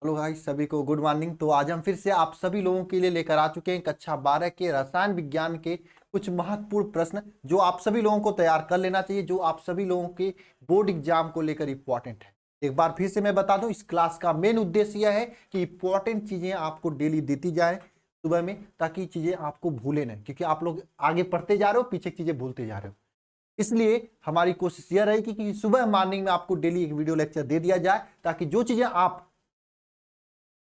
Hello guys, सभी को good morning. तो आज हम फिर से आप सभी लोगों के लिए लेकर आ चुके हैं कक्षा 12 के रसायन विज्ञान के कुछ महत्वपूर्ण प्रश्न जो आप सभी लोगों को तैयार कर लेना चाहिए, जो आप सभी लोगों के बोर्ड एग्जाम को लेकर इंपॉर्टेंट है। एक बार फिर से मैं बता दूं, इस क्लास का मेन उद्देश्य यह है कि इंपॉर्टेंट चीजें आपको डेली देती जाए सुबह में, ताकि चीजें आपको भूले नहीं, क्योंकि आप लोग आगे पढ़ते जा रहे हो, पीछे चीजें भूलते जा रहे हो। इसलिए हमारी कोशिश यह रहेगी कि सुबह मॉर्निंग में आपको डेली एक वीडियो लेक्चर दे दिया जाए, ताकि जो चीजें आप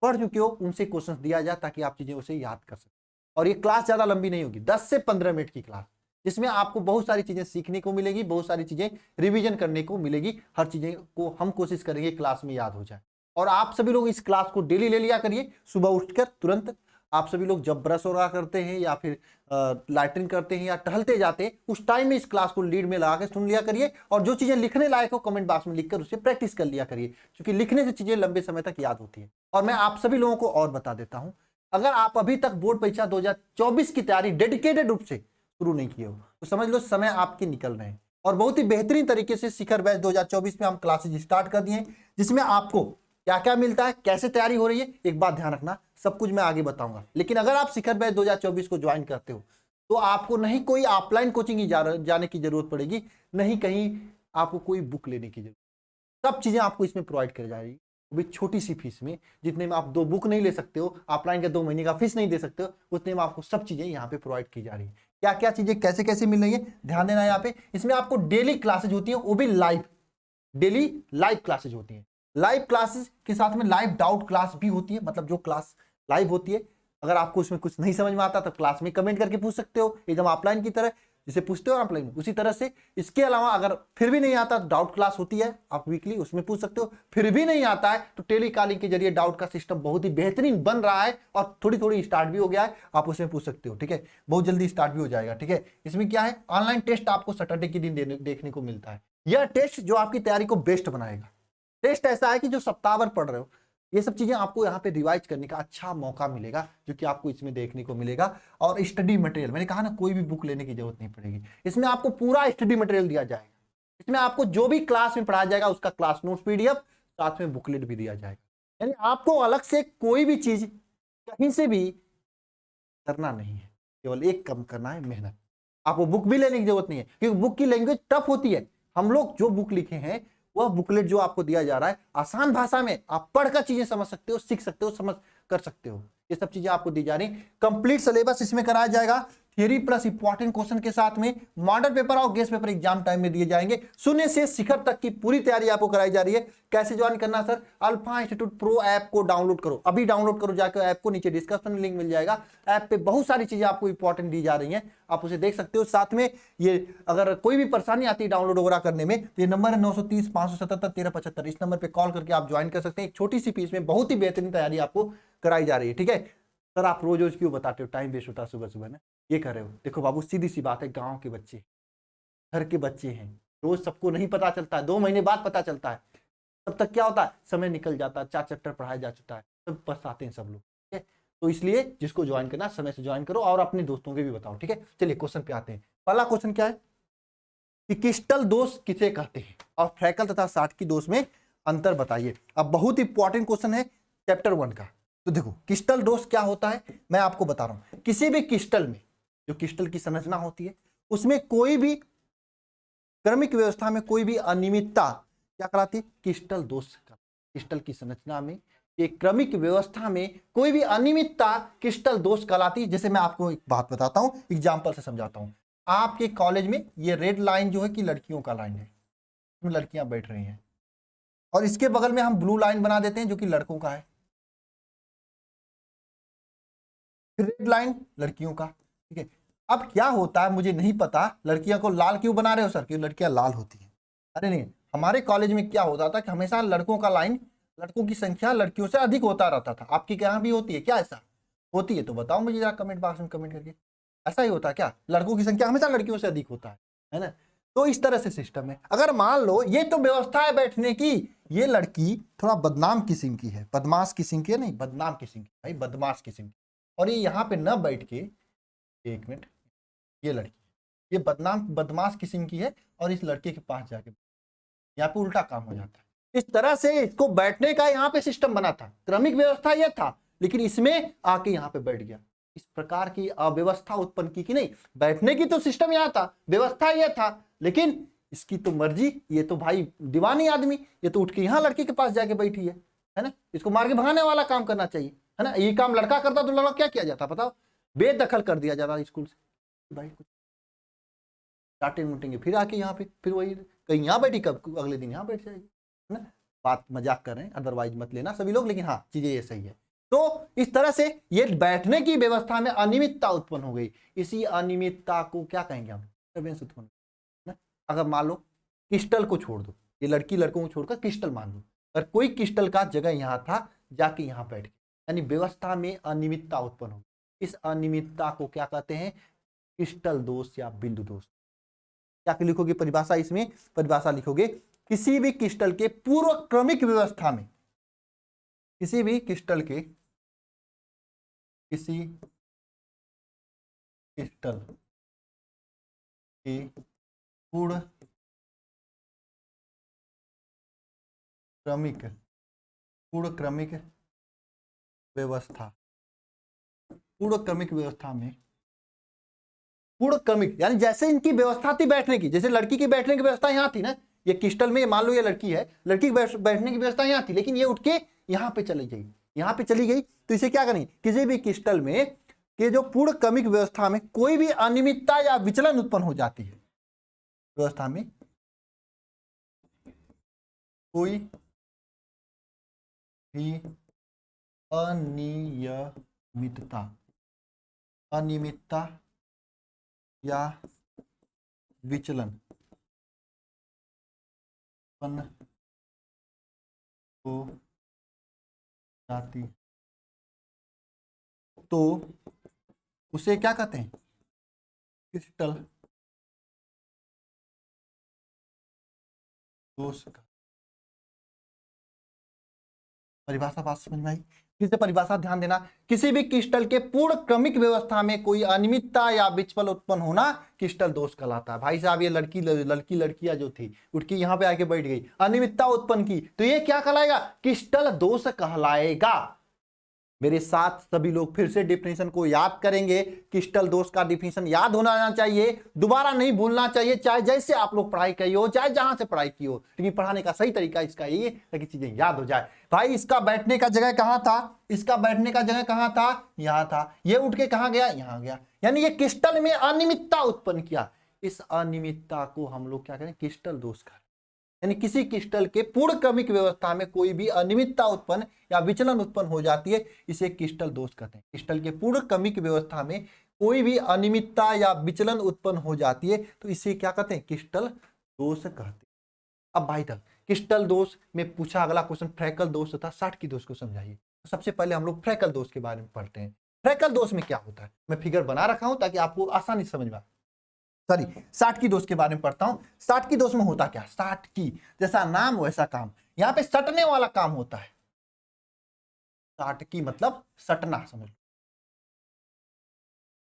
पढ़ चुके हो उनसे क्वेश्चंस दिया जाए, ताकि आप चीजें उसे याद कर सकें। और ये क्लास ज्यादा लंबी नहीं होगी, 10 से 15 मिनट की क्लास, जिसमें आपको बहुत सारी चीजें सीखने को मिलेगी, बहुत सारी चीजें रिवीजन करने को मिलेगी। हर चीजें को हम कोशिश करेंगे क्लास में याद हो जाए। और आप सभी लोग इस क्लास को डेली ले लिया करिए। सुबह उठकर तुरंत आप सभी लोग जब ब्रश वगैरह करते हैं या फिर लाइटिंग करते हैं या टहलते जाते हैं, उस टाइम में इस क्लास को लीड में लगा के सुन लिया करिए। और जो चीजें लिखने लायक हो कमेंट बॉक्स में लिखकर उसे प्रैक्टिस कर लिया करिए, क्योंकि लिखने से चीजें लंबे समय तक याद होती है। और मैं आप सभी लोगों को और बता देता हूं, अगर आप अभी तक बोर्ड परीक्षा 2024 की तैयारी डेडिकेटेड रूप से शुरू नहीं किए हो तो समझ लो समय आपके निकल रहे हैं। और बहुत ही बेहतरीन तरीके से शिखर बैच 2024 में हम क्लासेज स्टार्ट कर दिए, जिसमें आपको क्या क्या मिलता है, कैसे तैयारी हो रही है, एक बात ध्यान रखना, सब कुछ मैं आगे बताऊंगा। लेकिन अगर आप शिखर बैच 2024 को ज्वाइन करते हो तो आपको नहीं कोई ऑफलाइन कोचिंग जाने की जरूरत पड़ेगी, नहीं कहीं आपको कोई बुक लेने की जरूरत। सब चीजें आपको इसमें प्रोवाइड कर जाएगी, वो भी छोटी सी फीस में, जितने में आप 2 बुक नहीं ले सकते हो, ऑफलाइन का 2 महीने का फीस नहीं दे सकते हो, उतने में आपको सब चीजें यहाँ पे प्रोवाइड की जा रही है। क्या क्या चीजें कैसे कैसे मिल रही है ध्यान देना। यहाँ पे इसमें आपको डेली क्लासेज होती है, वो भी लाइव, डेली लाइव क्लासेज होती है। लाइव क्लासेस के साथ में लाइव डाउट क्लास भी होती है, मतलब जो क्लास लाइव होती है, अगर आपको उसमें कुछ नहीं समझ में आता तो क्लास में कमेंट करके पूछ सकते हो, एकदम ऑफलाइन की तरह जिसे पूछते हो ऑफलाइन, उसी तरह से। इसके अलावा अगर फिर भी नहीं आता तो डाउट क्लास होती है, आप वीकली उसमें पूछ सकते हो। फिर भी नहीं आता है तो टेलीकॉलिंग के जरिए डाउट का सिस्टम बहुत ही बेहतरीन बन रहा है और थोड़ी थोड़ी स्टार्ट भी हो गया है, आप उसमें पूछ सकते हो। ठीक है, बहुत जल्दी स्टार्ट भी हो जाएगा। ठीक है, इसमें क्या है, ऑनलाइन टेस्ट आपको सैटरडे के दिन देखने को मिलता है। यह टेस्ट जो आपकी तैयारी को बेस्ट बनाएगा। टेस्ट ऐसा है कि जो सप्ताह भर पढ़ रहे हो, ये सब चीजें आपको यहाँ पे रिवाइज करने का अच्छा मौका मिलेगा, जो कि आपको इसमें देखने को मिलेगा। और स्टडी मटेरियल, मैंने कहा ना, कोई भी बुक लेने की जरूरत नहीं पड़ेगी, इसमें आपको पूरा स्टडी मटेरियल दिया जाएगा। इसमें आपको जो भी क्लास में पढ़ाया जाएगा उसका क्लास नोट्स पीडीएफ, साथ में बुकलेट भी दिया जाएगा। यानी आपको अलग से कोई भी चीज कहीं से भी करना नहीं है, केवल एक कम करना है, मेहनत। आपको बुक भी लेने की जरूरत नहीं है, क्योंकि बुक की लैंग्वेज टफ होती है। हम लोग जो बुक लिखे हैं, वह बुकलेट जो आपको दिया जा रहा है, आसान भाषा में आप पढ़कर चीजें समझ सकते हो, सीख सकते हो, समझ कर सकते हो। ये सब चीजें आपको दी जा रही। कंप्लीट सिलेबस इसमें कराया जाएगा, थियरी प्लस इंपॉर्टेंट क्वेश्चन के साथ में। मॉडल पेपर और गेस्ट पेपर एग्जाम टाइम में दिए जाएंगे। शून्य से शिखर तक की पूरी तैयारी आपको कराई जा रही है। कैसे ज्वाइन करना sir? Alpha institute pro app को डाउनलोड करो, अभी डाउनलोड करो जाकर ऐप को, नीचे डिस्क्रिप्शन में लिंक मिल जाएगा। ऐप पे बहुत सारी चीजें आपको इंपॉर्टेंट दी जा रही हैं, आप उसे देख सकते हो। साथ में ये अगर कोई भी परेशानी आती है डाउनलोड वगैरह करने में, तो ये नंबर है 930 577 1375, इस नंबर पे कॉल करके आप ज्वाइन कर सकते हैं। एक छोटी सी फीस में बहुत ही बेहतरीन तैयारी आपको कराई जा रही है। ठीक है सर, आप रोज रोज क्यों बताते हो, टाइम वेस्ट होता है सुबह सुबह ना, ये कर रहे हो। देखो बाबू, सीधी सी बात है, गांव के बच्चे, घर के बच्चे हैं, रोज सबको नहीं पता चलता है, 2 महीने बाद पता चलता है। तब तक क्या होता है, समय निकल जाता है, 4 चैप्टर पढ़ाया जा चुका है, तब पछताते हैं सब लोग। ठीक है, तो इसलिए जिसको ज्वाइन करना समय से ज्वाइन करो और अपने दोस्तों के भी बताओ। ठीक है, चलिए क्वेश्चन पे आते हैं। पहला क्वेश्चन क्या है कि क्रिस्टल दोष किसे कहते हैं और फ्रैकल तथा साटकी दोष में अंतर बताइए। अब बहुत इंपॉर्टेंट क्वेश्चन है चैप्टर 1 का। तो देखो, क्रिस्टल दोष क्या होता है मैं आपको बता रहा हूं। किसी भी क्रिस्टल में, जो क्रिस्टल की संरचना होती है, उसमें कोई भी क्रमिक व्यवस्था में कोई भी अनियमितता क्या कहलाती है? क्रिस्टल दोष। क्रिस्टल की संरचना में, एक क्रमिक व्यवस्था में कोई भी अनियमितता क्रिस्टल दोष कहलाती है। जैसे मैं आपको एक बात बताता हूं, एग्जांपल से समझाता हूं। आपके कॉलेज में ये रेड लाइन जो है कि लड़कियों का लाइन है, इसमें लड़कियां बैठ रही हैं, और इसके बगल में हम ब्लू लाइन बना देते हैं जो कि लड़कों का है, रेड लाइन लड़कियों का। ठीक है, अब क्या होता है मुझे नहीं पता, लड़कियों को लाल क्यों बना रहे हो सर? क्यों लड़कियां लाल होती हैं? अरे नहीं, हमारे कॉलेज में क्या होता था कि हमेशा लड़कों का लाइन, लड़कों की संख्या लड़कियों से अधिक होता रहता था। आपके यहाँ भी होती है क्या? ऐसा होती है तो बताओ मुझे जरा कमेंट बॉक्स में कमेंट करके। ऐसा ही होता है क्या, लड़कों की संख्या हमेशा लड़कियों से अधिक होता है ना? तो इस तरह से सिस्टम है। अगर मान लो ये तो व्यवस्था है बैठने की, ये लड़की थोड़ा बदनाम किस्म की है, बदमाश किस्म की है, नहीं बदनाम किस्म की, भाई बदमाश किस्म की, और ये यहाँ पे न बैठ के, एक मिनट, ये लड़की, ये बदनाम बदमाश किस्म की है और इस लड़के के पास जाके यहाँ पे उल्टा काम हो जाता है। इस तरह से इसको बैठने का यहाँ पे सिस्टम बना था, क्रमिक व्यवस्था यह था, लेकिन इसमें आके यहाँ पे बैठ गया। इस प्रकार की अव्यवस्था उत्पन्न की कि नहीं, बैठने की तो सिस्टम यहाँ था, व्यवस्था यह था, लेकिन इसकी तो मर्जी, ये तो भाई दीवानी आदमी, ये तो उठ के यहाँ लड़की के पास जाके बैठी है ना, इसको मार के भगाने वाला काम करना चाहिए, है ना। ये काम लड़का करता तो लड़का क्या किया जाता बताओ, बेदखल कर दिया जाता स्कूल से, भाई कुछ डांटेंगे मुटेंगे, फिर आके यहाँ पे फिर वही कहीं यहाँ बैठी, कब अगले दिन यहाँ बैठ जाएगी, है ना। बात मजाक कर रहे हैं, अदरवाइज मत लेना सभी लोग, लेकिन हाँ चीजें ये सही है। तो इस तरह से ये बैठने की व्यवस्था में अनियमितता उत्पन्न हो गई। इसी अनियमितता को क्या कहेंगे हम, डिस्टर्बेंस उत्पन्न, है ना। अगर मान लो क्रिस्टल को छोड़ दो, ये लड़की लड़कों को छोड़कर क्रिस्टल मान लो, अगर कोई क्रिस्टल का जगह यहाँ था, जाके यहाँ बैठ गया, यानी व्यवस्था में अनियमितता उत्पन्न हो गई। इस अनियमितता को क्या कहते हैं, क्रिस्टल दोष या बिंदु दोष। क्या लिखोगे परिभाषा, इसमें परिभाषा लिखोगे, किसी भी क्रिस्टल के पूर्व क्रमिक व्यवस्था में, किसी भी क्रिस्टल के, किसी क्रिस्टल के पूर्ण क्रमिक व्यवस्था, पूर्ण क्रमिक व्यवस्था में, पूर्ण क्रमिक यानी जैसे इनकी व्यवस्था थी बैठने की, जैसे लड़की की बैठने की व्यवस्था यहाँ थी ना, ये क्रिस्टल में मान लो ये लड़की है, लड़की की बैठने की व्यवस्था यहाँ थी, लेकिन ये उठ के यहाँ पे चली गई, यहाँ पे चली गई, तो इसे क्या करेंगे, किसी भी क्रिस्टल में के जो पूर्ण क्रमिक व्यवस्था में कोई भी अनियमितता या विचलन उत्पन्न हो जाती है, व्यवस्था में कोई भी अनियमितता या विचलन उत्पन्न हो जाती, तो उसे क्या कहते हैं, क्रिस्टल दोष। परिभाषा बात समझ में आई, फिर से परिभाषा ध्यान देना, किसी भी क्रिस्टल के पूर्ण क्रमिक व्यवस्था में कोई अनियमितता या विचलन उत्पन्न होना क्रिस्टल दोष कहलाता है। भाई साहब ये लड़कियां जो थी उठ के यहाँ पे आके बैठ गई, अनियमितता उत्पन्न की, तो ये क्या कहलाएगा, क्रिस्टल दोष कहलाएगा। मेरे साथ सभी लोग फिर से डिफिनेशन को याद करेंगे, क्रिस्टल दोष का डिफिनेशन याद होना चाहिए, दोबारा नहीं भूलना चाहिए, चाहे जैसे आप लोग पढ़ाई करी हो, चाहे जहां से पढ़ाई की हो, लेकिन पढ़ाने का सही तरीका इसका ये ताकि चीजें याद हो जाए। भाई इसका बैठने का जगह कहां था, इसका बैठने का जगह कहां था, यहां था, ये उठ के कहां गया, यहां गया, यानी ये क्रिस्टल में अनियमितता उत्पन्न किया। इस अनियमितता को हम लोग क्या करें, क्रिस्टल दोष करें, यानी किसी क्रिस्टल के पूर्ण क्रमिक व्यवस्था में कोई भी अनियमितता उत्पन्न या विचलन उत्पन्न हो जाती है, इसे क्रिस्टल दोष कहते हैं। क्रिस्टल के पूर्ण क्रमिक व्यवस्था में कोई भी अनियमितता या विचलन उत्पन्न हो जाती है, तो इसे क्या कहते हैं, क्रिस्टल दोष कहते हैं। अब भाई तक क्रिस्टल दोष में पूछा अगला क्वेश्चन फ्रैकल दोष तथा साटकी दोष को समझाइए। तो सबसे पहले हम लोग फ्रैकल दोष के बारे में पढ़ते हैं। फ्रैकल दोष में क्या होता है, मैं फिगर बना रखा हूं ताकि आपको आसानी से समझ में, सॉरी साटकी दोष के बारे में पढ़ता हूं। साटकी दोष में होता क्या, साटकी जैसा नाम वैसा काम, यहां पे सटने वाला काम होता है। साटकी मतलब सटना, समझ लो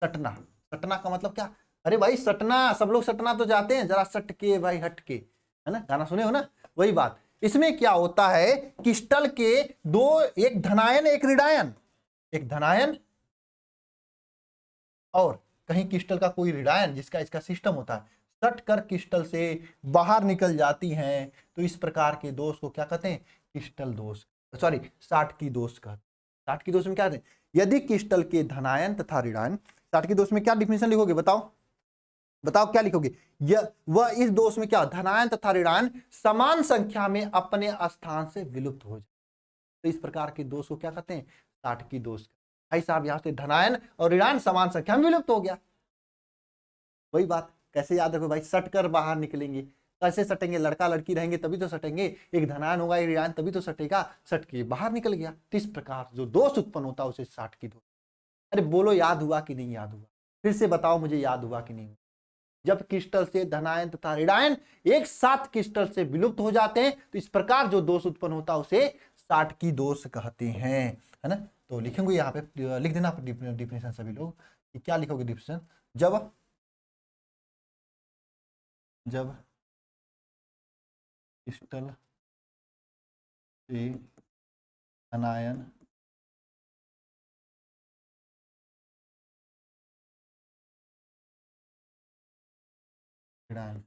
सटना, सटना का मतलब क्या, अरे भाई सटना, सब लोग सटना तो जाते हैं, जरा सट के भाई हट के, है ना, गाना सुने हो ना, वही बात। इसमें क्या होता है, क्रिस्टल के दो, एक धनायन एक ऋणायन, एक धनायन और कहीं क्रिस्टल का कोई ऋणायन जिसका इसका सिस्टम होता है, सट कर क्रिस्टल से बाहर निकल जाती हैं, तो इस प्रकार के दोष को क्या कहते हैं, क्रिस्टल दोष, सॉरी साटकी दोष कहते हैं। साटकी दोष में क्या कहते हैं, यदि क्रिस्टल के धनायन तथा ऋणायन, साटकी दोष में क्या डिफिनेशन लिखोगे, बताओ बताओ क्या लिखोगे, वह इस दोष में क्या, धनायन तथा ऋणायन समान संख्या में अपने स्थान से विलुप्त हो जाए, तो इस प्रकार के दोष को क्या कहते हैं, साटकी दोष। भाई साहब यहां से धनायन और ऋणायन समान संख्या में विलुप्त हो गया, वही बात कैसे याद रखो भाई, सट कर बाहर निकलेंगे, कैसे सटेंगे, लड़का लड़की रहेंगे तभी तो सटेंगे, एक धनायन होगा एक ऋणायन तभी तो सटेगा, सट के बाहर निकल गया, तो इस प्रकार जो दोष उत्पन्न होता है उसे साटकी दोष। अरे बोलो याद हुआ कि नहीं याद हुआ, फिर से बताओ मुझे याद हुआ कि नहीं। जब क्रिस्टल से धनायन तथा ऋणायन एक साथ क्रिस्टल से विलुप्त हो जाते हैं, तो इस प्रकार जो दोष उत्पन्न होता है उसे साटकी दोष कहते हैं, है ना। तो लिखेंगे यहाँ पे, लिख देना डिफिनेशन सभी लोग कि क्या लिखोगे डिफिनेशन, जब क्रिस्टल से धनायन ऋणायन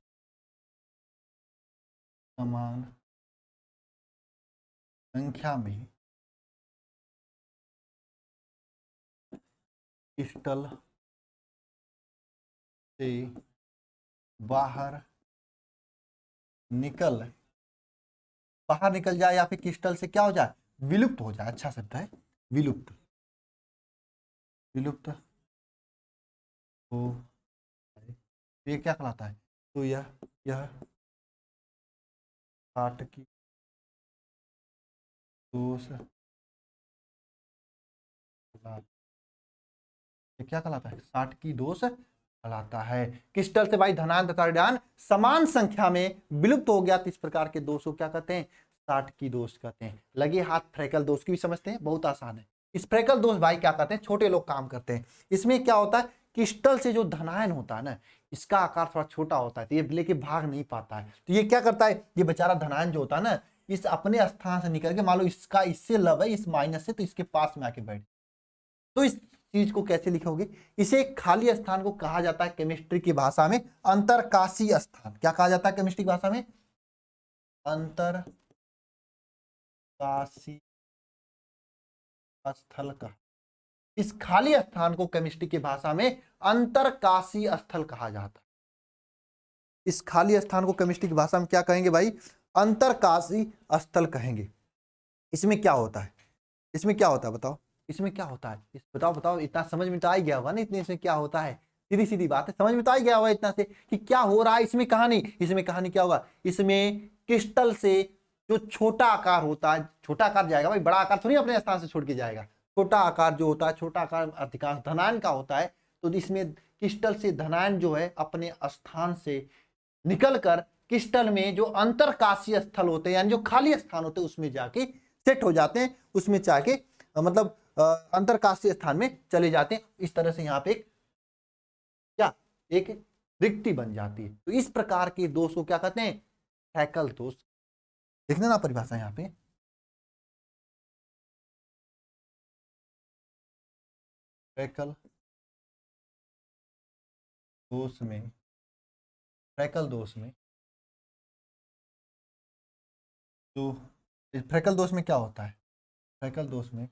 समान संख्या में क्रिस्टल से बाहर निकल जाए या फिर क्रिस्टल से क्या हो जाए, विलुप्त हो जाए। अच्छा शब्द है विलुप्त, विलुप्त हो, ये क्या कहलाता है, तो यह 60 की दोष, ये क्या कहलाता है, 60 की दोष कहलाता है। क्रिस्टल से भाई धनायन तथा ऋणायन समान संख्या में विलुप्त हो गया तो इस प्रकार के दोषों क्या कहते हैं, 60 की दोष कहते हैं। लगे हाथ फ्रेकल दोष की भी समझते हैं, बहुत आसान है। इस फ्रेकल दोष भाई क्या कहते हैं, छोटे लोग काम करते हैं। इसमें क्या होता है, क्रिस्टल से जो धनायन होता है ना, इसका आकार थोड़ा छोटा होता है तो ये लेके भाग नहीं पाता है। तो ये क्या करता है, ये बेचारा धनायन जो होता है ना, इस अपने स्थान से निकल के, मान लो इसका इससे लव है इस माइनस से, तो इसके पास में आके बैठ, तो इस चीज को कैसे लिखोगे, इसे खाली स्थान को कहा जाता है केमिस्ट्री की भाषा में अंतरकाशी स्थान। क्या कहा जाता है केमिस्ट्री की भाषा में, अंतरकाशी स्थल का, इस खाली स्थान को केमिस्ट्री की भाषा में अंतरकाशी स्थल कहा जाता है। इस खाली स्थान को केमिस्ट्री की भाषा में क्या कहेंगे भाई, अंतरकाशी स्थल कहेंगे। इसमें क्या होता है, इसमें क्या होता है बताओ, इसमें क्या होता है, बताओ इतना समझ में तो आ ही गया होगा ना, इतने इसमें क्या होता है, सीधी सीधी बात है, समझ में तो आ ही गया होगा इतना से कि क्या हो रहा है। इसमें कहानी क्या होगा, इसमें क्रिस्टल से जो छोटा आकार होता है, छोटा आकार जाएगा भाई, बड़ा आकार थोड़ी अपने स्थान से छोड़ के जाएगा, छोटा आकार जो होता है, छोटा आकार अधिकांश धनायन का होता है। तो इसमें क्रिस्टल से धनायन जो है अपने स्थान से निकलकर क्रिस्टल में जो अंतरकाशीय स्थल होते हैं, यानी जो खाली स्थान होते हैं, उसमें जाके सेट हो जाते हैं, उसमें जाके मतलब अंतरकाशीय स्थान में चले जाते हैं। इस तरह से यहाँ पे एक रिक्ति बन जाती है। तो इस प्रकार के दोष को क्या कहते हैं, फ्रेकल दोष। देखना ना परिभाषा यहाँ पे, फ्रेकल दोष में, फ्रेकल दोष में तो फ्रेकल दोष में क्या होता है, फ्रेकल दोष में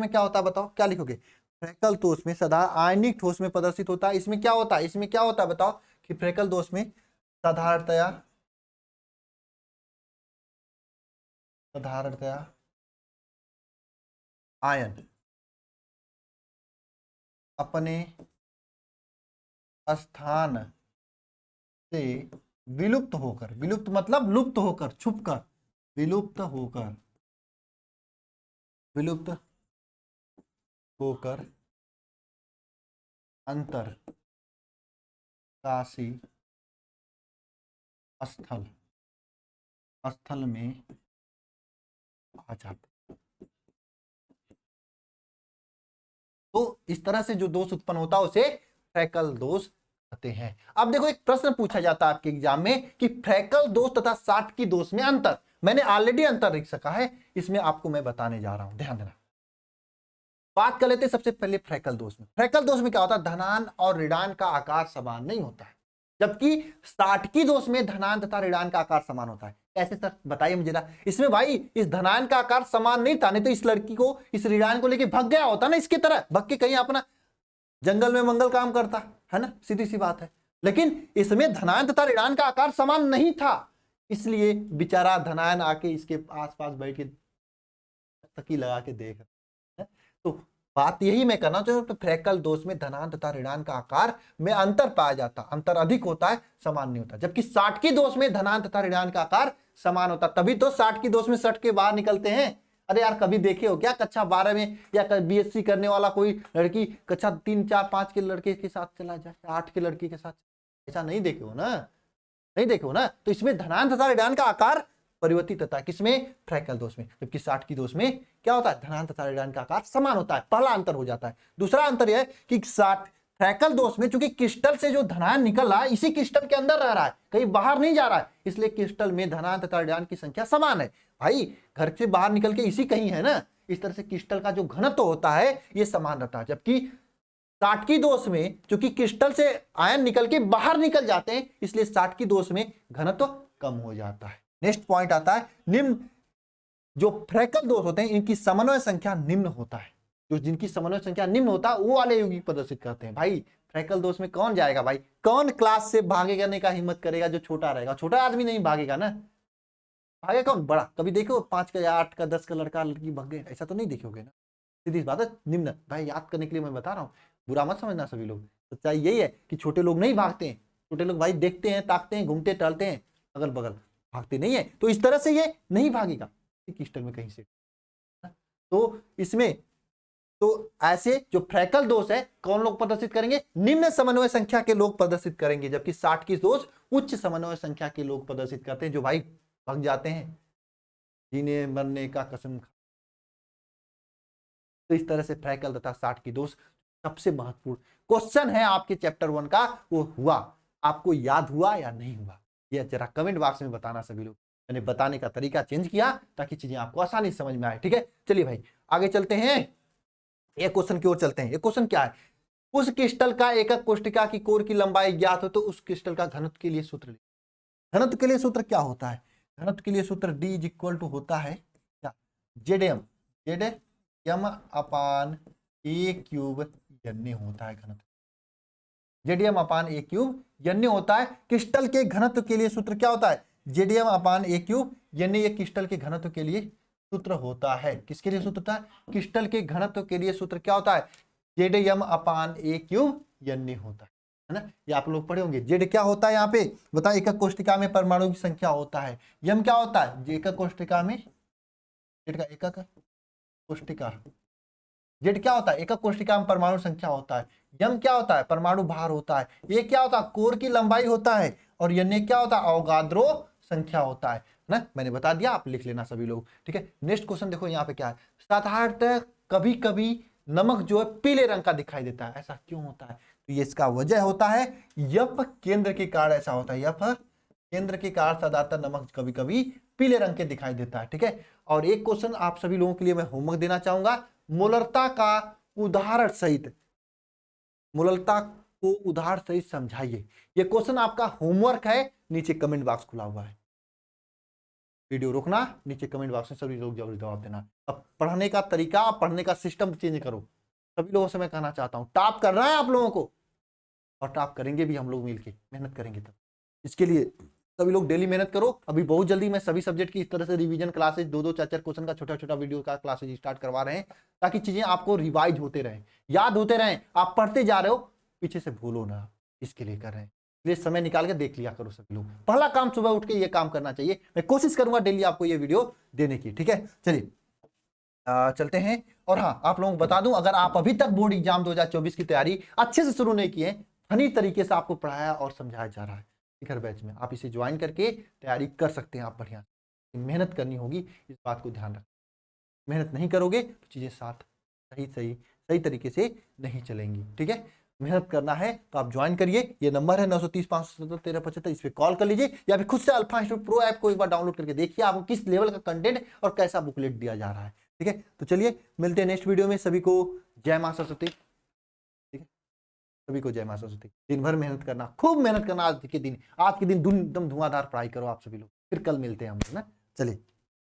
क्या होता है बताओ, क्या लिखोगे, फ्रेकल दोष में साधारण आयनिक ठोस में प्रदर्शित होता है। इसमें क्या होता है, बताओ कि फ्रेकल दोष में साधारणतया आयन अपने स्थान से विलुप्त होकर, विलुप्त मतलब लुप्त होकर, छुपकर, विलुप्त होकर अंतरकाशी स्थल में आ जाते। तो इस तरह से जो दोष उत्पन्न होता है उसे फ्रेकल दोष कहते हैं। अब देखो एक प्रश्न पूछा जाता है आपके एग्जाम में कि फ्रेकल दोष तथा साटकी दोष में अंतर, मैंने ऑलरेडी अंतर लिख सका है, इसमें आपको मैं बताने जा रहा हूं, ध्यान देना। बात कर लेते हैं सबसे पहले फ्रेकल दोष में। फ्रेकल दोष में क्या होता है, धनायन और ऋणायन का आकार समान नहीं होता है, जबकि साटकी दोष में धनायन तथा ऋणायन का आकार समान होता है। कैसे सर बताइए मुझे ना। इसमें भाई इस धनायन का आकार समान नहीं था, नहीं तो इस लड़की को, इस ऋणायन को लेके भाग गया होता ना, इसकी तरह भाग के कहीं अपना जंगल में मंगल काम करता है ना, सीधी सी बात है। लेकिन इसमें धनायन तथा ऋणायन का आकार समान नहीं था, इसलिए बेचारा धनायन आके इसके आसपास बैठ के तकी लगा के देख। तो बात यही मैं करना चाहूँ, तो फ्रेकल दोष में धनायन तथा ऋणायन का आकार में अंतर पाया जाता, अंतर अधिक होता है, समान नहीं होता। जबकि साटकी दोष में धनायन तथा ऋणायन का आकार समान होता, तभी तो साटकी दोष में सट के बाहर निकलते हैं। अरे यार कभी देखे हो क्या, कक्षा 12 में या बीएससी करने वाला कोई लड़की कक्षा 3, 4, 5 के लड़के के साथ चला जाए, 8 के लड़की के साथ, ऐसा नहीं देखे हो ना, नहीं देखे हो ना। तो इसमें धनायन तथा ऋणायन का आकार परिवर्तित होता है, किसमें, फ्रेकल दोष में। जबकि साटकी दोष में क्या होता है, धनायन तथा ऋणायन का आकार समान होता है, पहला अंतर हो जाता है। दूसरा अंतर यह है कि फ्रैकल दोष में चूंकि क्रिस्टल से जो धनायन निकल रहा है इसी क्रिस्टल के अंदर रह रहा है, कहीं बाहर नहीं जा रहा है, इसलिए क्रिस्टल में धनायन तथा ऋणायन की संख्या समान है। भाई घर से बाहर निकल के इसी कहीं है ना, इस तरह से क्रिस्टल का जो घनत्व होता है ये समान रहता है। जबकि साटकी दोष में चूंकि क्रिस्टल से आयन निकल के बाहर निकल जाते हैं, इसलिए साटकी दोष में घनत्व कम हो जाता है। नेक्स्ट पॉइंट आता है निम्न जो फ्रैकल दोष होते हैं इनकी समन्वय संख्या निम्न होता है। जो जिनकी समन्वय संख्या निम्न होता है वो वाले यौगिक प्रदर्शित करते हैं। भाई फ्रैकल दोष में कौन जाएगा भाई, कौन क्लास से भागने का हिम्मत करेगा, जो छोटा रहेगा, छोटा आदमी नहीं भागेगा ना, भागे कौन बड़ा। कभी देखो 5 का या 8 का 10 का लड़का लड़की भाग गए, ऐसा तो नहीं देखोगे ना। सीधी बात है, निम्न भाई याद करने के लिए मैं बता रहा हूँ, बुरा मत समझना सभी लोग। सच्चाई यही है कि छोटे लोग नहीं भागते हैं, छोटे लोग भाई देखते हैं, ताकते हैं, घूमते टहलते हैं अगल बगल, भागते नहीं है। तो इस तरह से ये नहीं भागेगा क्रिस्टल में कहीं से। तो इसमें तो ऐसे जो फ्रैकल दोष है कौन लोग प्रदर्शित करेंगे, निम्न समन्वय संख्या के लोग प्रदर्शित करेंगे। जबकि साटकी दोष उच्च समन्वय संख्या के लोग प्रदर्शित करते हैं, जो भाई भाग जाते हैं, जीने मरने का कसम। तो इस तरह से फ्रैकल तथा साटकी दोष सबसे महत्वपूर्ण क्वेश्चन है आपके चैप्टर 1 का, वो हुआ, आपको याद हुआ या नहीं हुआ, ये जरा कमेंट बॉक्स में बताना सभी लोग। मैंने बताने का तरीका चेंज किया ताकि चीजें आपको आसानी से समझ में आए। ठीक है, चलिए भाई आगे चलते हैं, एक क्वेश्चन की ओर चलते हैं। ये क्वेश्चन क्या है, उस क्रिस्टल का एकक कोष्टिका की कोर की लंबाई ज्ञात हो तो उस क्रिस्टल का घनत्व के लिए सूत्र लिखिए। घनत्व के लिए सूत्र क्या होता है, घनत्व के लिए सूत्र D इज इक्वल टू होता है क्या, ZM अपान A क्यूब यन्य होता है घनत्व, ZM अपान A क्यूब यन्य होता है। क्रिस्टल के घनत्व के लिए सूत्र क्या होता है, ZM अपान A क्यूब यन्य, ये क्रिस्टल के घनत्व के लिए सूत्र होता है। किसके लिए सूत्र होता है, क्रिस्टल के घनत्व के लिए सूत्र क्या होता है, ZM अपान A क्यूब यन्य होता है ना। ये आप लोग पढ़े होंगे। जेड क्या होता है यहाँ पे बताओ, एकक कोष्टिका में परमाणु की संख्या होता है। यम क्या होता है, एकक कोष्टिका में जेड का एकक कोष्टिका, जेड क्या होता है, एकक कोष्टिका में परमाणु संख्या होता है। यम क्या होता है, परमाणु भार होता है। ये क्या होता है, कोर की लंबाई होता है। और यन्य क्या होता है, अवगाद्रो संख्या होता है ना। मैंने बता दिया, आप लिख लेना सभी लोग। ठीक है, नेक्स्ट क्वेश्चन देखो यहाँ पे क्या है, साधारणतः कभी कभी नमक जो है पीले रंग का दिखाई देता है, ऐसा क्यों होता है। तो ये इसका वजह होता है यफ केंद्र के कारण ऐसा होता है। यफ केंद्र के कारण साधारणतः नमक कभी कभी पीले रंग के दिखाई देता है। ठीक है, और एक क्वेश्चन आप सभी लोगों के लिए मैं होमवर्क देना चाहूंगा, मोलरता का उदाहरण सहित, मोलरता को उदाहरण सहित समझाइए। ये क्वेश्चन आपका होमवर्क है, नीचे कमेंट बॉक्स खुला हुआ है, वीडियो रोकना, नीचे कमेंट बॉक्स में सभी लोग जरूर जवाब देना। अब पढ़ने का तरीका, पढ़ने का सिस्टम चेंज करो। सभी लोगों से मैं कहना चाहता हूं, टॉप करना है आप लोगों को, और टॉप करेंगे भी हम लोग मिलके, मेहनत करेंगे तब। इसके लिए सभी लोग डेली मेहनत करो। अभी बहुत जल्दी मैं सभी सब्जेक्ट की इस तरह से रिवीजन क्लासेज 2-2 4-4 क्वेश्चन का छोटा छोटा वीडियो का क्लासेज स्टार्ट करवा रहे हैं, ताकि चीजें आपको रिवाइज होते रहें, याद होते रहें। आप पढ़ते जा रहे हो, पीछे से भूलो ना, इसके लिए कर रहे हैं। इसलिए समय निकाल के देख लिया करो सभी लोग। पहला काम सुबह उठ के ये काम करना चाहिए। मैं कोशिश करूंगा डेली आपको ये वीडियो देने की। ठीक है, चलिए चलते हैं। और हाँ, आप लोगों को बता दूं, अगर आप अभी तक बोर्ड एग्जाम 2024 की तैयारी अच्छे से शुरू नहीं किए, फनी तरीके से आपको पढ़ाया और समझाया जा रहा है शिखर बैच में, आप इसे ज्वाइन करके तैयारी कर सकते हैं। आप बढ़िया मेहनत करनी होगी, इस बात को ध्यान रखें। मेहनत नहीं करोगे तो चीजें साथ सही तरीके से नहीं चलेंगी। ठीक है, मेहनत करना है तो आप ज्वाइन करिए। ये नंबर है 930-577-1375, इस पे कॉल कर लीजिए, या फिर खुद से अल्फा इंस्टीट्यूट प्रो ऐप को एक बार डाउनलोड करके देखिए आपको किस लेवल का कंटेंट और कैसा बुकलेट दिया जा रहा है। ठीक है, तो चलिए मिलते हैं नेक्स्ट वीडियो में। सभी को जय मां सरस्वती। ठीक है, सभी को जय मां सरस्वती। दिन भर मेहनत करना, खूब मेहनत करना। आज के दिन एकदम धुआंधार पढ़ाई करो आप सभी लोग। फिर कल मिलते हैं हम लोग ना, चलिए।